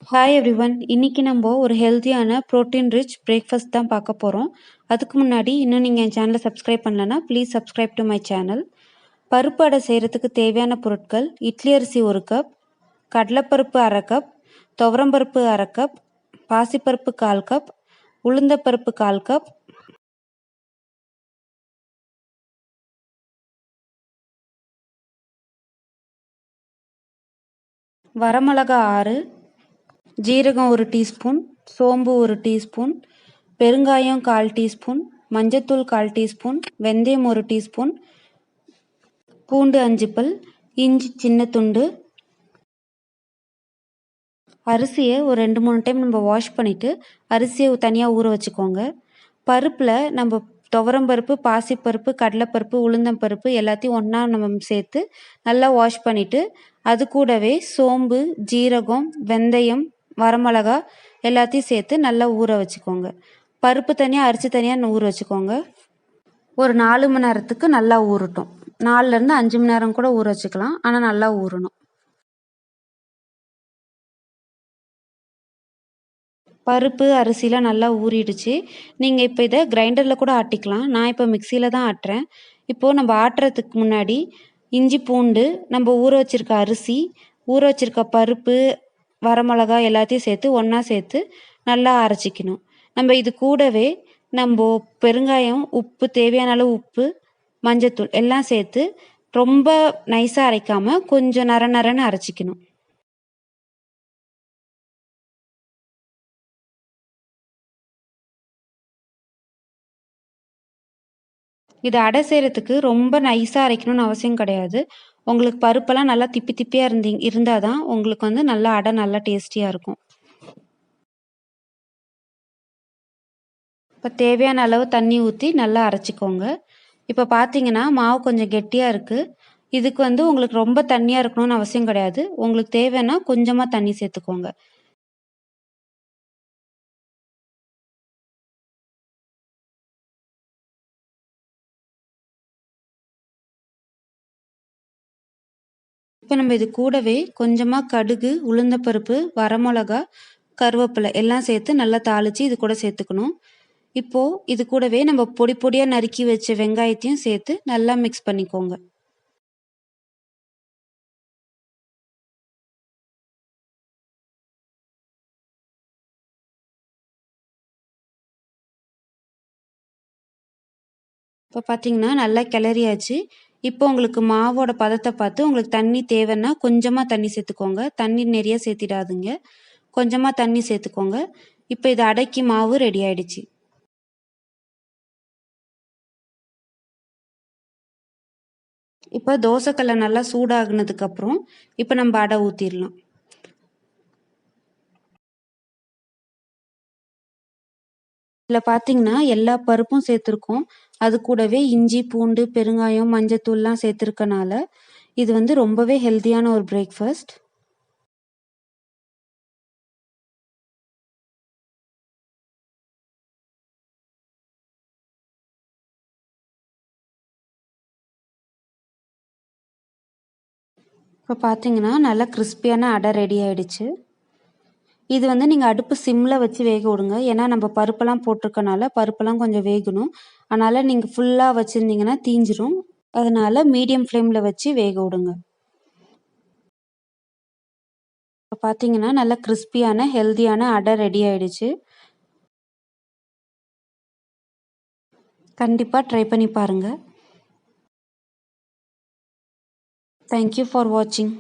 Hi everyone. இன்னைக்கு நம்ம ஒரு ஹெல்த்தியான ப்ரோட்டீன் ரிச் பிரேக்ஃபாஸ்ட் தான் பார்க்க போகிறோம். அதுக்கு முன்னாடி இன்னும் நீங்கள் என் சேனலை சப்ஸ்கிரைப் பண்ணலன்னா please subscribe to my channel. பருப்பு அடை செய்கிறதுக்கு தேவையான பொருட்கள்: இட்லி அரிசி 1 கப், கடலைப்பருப்பு 1/2 கப், துவரம்பருப்பு 1/2 கப், பாசிப்பருப்பு 1/4 கப், உளுந்தப்பருப்பு 1/4 கப், வரமிளகா 6, ஜீரகம் 1 டீஸ்பூன், சோம்பு 1 டீஸ்பூன், பெருங்காயம் 1/4 டீஸ்பூன், மஞ்சத்தூள் 1/4 டீஸ்பூன், வெந்தயம் 1 டீஸ்பூன், பூண்டு 5 பல், இஞ்சி சின்ன துண்டு. அரிசியை ஒரு 2-3 டைம் நம்ம வாஷ் பண்ணிவிட்டு அரிசியை தனியாக ஊற வச்சுக்கோங்க. பருப்பில் நம்ம துவரம்பருப்பு, பாசிப்பருப்பு, கடலைப்பருப்பு, உளுந்தம்பருப்பு எல்லாத்தையும் ஒன்றா நம்ம சேர்த்து நல்லா வாஷ் பண்ணிவிட்டு அது கூடவே சோம்பு, ஜீரகம், வெந்தயம், வரமிளகா எல்லாத்தையும் சேர்த்து நல்லா ஊற வச்சுக்கோங்க. பருப்பு தனியாக அரிசி தனியாக ஊற வச்சுக்கோங்க. ஒரு 4 மணி நேரத்துக்கு நல்லா ஊறட்டும். 4லேருந்து 5 மணி நேரம் கூட ஊற வச்சுக்கலாம், ஆனால் நல்லா ஊறணும். பருப்பு அரிசிலாம் நல்லா ஊறிடுச்சு. நீங்கள் இப்போ இதை கிரைண்டரில் கூட ஆட்டிக்கலாம். நான் இப்போ மிக்சியில் தான் ஆட்டுறேன். இப்போது நம்ம ஆட்டுறதுக்கு முன்னாடி இஞ்சி பூண்டு, நம்ம ஊற வச்சுருக்க அரிசி, ஊற வச்சுருக்க பருப்பு, வரமிளகா எல்லாத்தையும் சேர்த்து ஒன்றா சேர்த்து நல்லா அரைச்சிக்கணும். நம்ம இது கூடவே நம்ம பெருங்காயம், உப்பு, தேவையான அளவு உப்பு, மஞ்சத்தூள் எல்லாம் சேர்த்து ரொம்ப நைஸாக அரைக்காமல் கொஞ்சம் நர நரன்னு அரைச்சிக்கணும். இது அடை செய்கிறதுக்கு ரொம்ப நைஸாக அரைக்கணும்னு அவசியம் கிடையாது. உங்களுக்கு பருப்பெல்லாம் நல்லா திப்பி திப்பியாக இருந்தால் தான் உங்களுக்கு நல்லா அடை நல்லா டேஸ்டியாக இருக்கும். இப்போ தேவையான அளவு தண்ணி ஊற்றி நல்லா அரைச்சிக்கோங்க. இப்போ பார்த்தீங்கன்னா மாவு கொஞ்சம் கெட்டியாக இருக்குது. இதுக்கு உங்களுக்கு ரொம்ப தண்ணியாக இருக்கணும்னு அவசியம் கிடையாது. உங்களுக்கு தேவைன்னா கொஞ்சமாக தண்ணி சேர்த்துக்கோங்க. இப்போ நம்ம இது கூடவே கொஞ்சமாக கடுகு, உளுந்தப்பருப்பு, வரமிளகா, கருவேப்பிலை எல்லாம் சேர்த்து நல்லா தாளித்து இது கூட சேர்த்துக்கணும். இப்போது இது கூடவே நம்ம பொடி பொடியாக நறுக்கி வச்ச வெங்காயத்தையும் சேர்த்து நல்லா மிக்ஸ் பண்ணிக்கோங்க. இப்போ பார்த்தீங்கன்னா நல்லா கிளறியாச்சு. இப்போ உங்களுக்கு மாவோட பதத்தை பார்த்து உங்களுக்கு தண்ணி தேவைன்னா கொஞ்சமாக தண்ணி சேர்த்துக்கோங்க. தண்ணி நிறைய சேர்த்திடாதுங்க, கொஞ்சமாக தண்ணி சேர்த்துக்கோங்க. இப்போ இது அடைக்கி மாவு ரெடி ஆயிடுச்சு. இப்போ தோசைக்கல்லை நல்லா சூடாகுனதுக்கப்புறம் இப்போ நம்ம அடை ஊற்றிடலாம். இதில் பார்த்தீங்கன்னா எல்லா பருப்பும் சேர்த்துருக்கோம். அது கூடவே இஞ்சி, பூண்டு, பெருங்காயம், மஞ்சத்தூள்லாம் சேர்த்துருக்கனால இது ரொம்பவே ஹெல்த்தியான ஒரு பிரேக்ஃபாஸ்ட். இப்போ பார்த்தீங்கன்னா நல்லா கிறிஸ்பியான அடை ரெடி ஆயிடுச்சு. இது நீங்கள் அடுப்பு சிம்மில் வச்சு வேக விடுங்க. ஏன்னா நம்ம பருப்பெல்லாம் போட்டிருக்கனால பருப்பெல்லாம் கொஞ்சம் வேகணும். அதனால் நீங்கள் ஃபுல்லாக வச்சுருந்தீங்கன்னா தீஞ்சிரும். அதனால் மீடியம் ஃப்ளேமில் வச்சு வேக விடுங்க. இப்போ பார்த்தீங்கன்னா நல்லா கிறிஸ்பியான ஹெல்த்தியான அடை ரெடி ஆயிடுச்சு. கண்டிப்பாக ட்ரை பண்ணி பாருங்கள். தேங்க்யூ ஃபார் வாட்சிங்.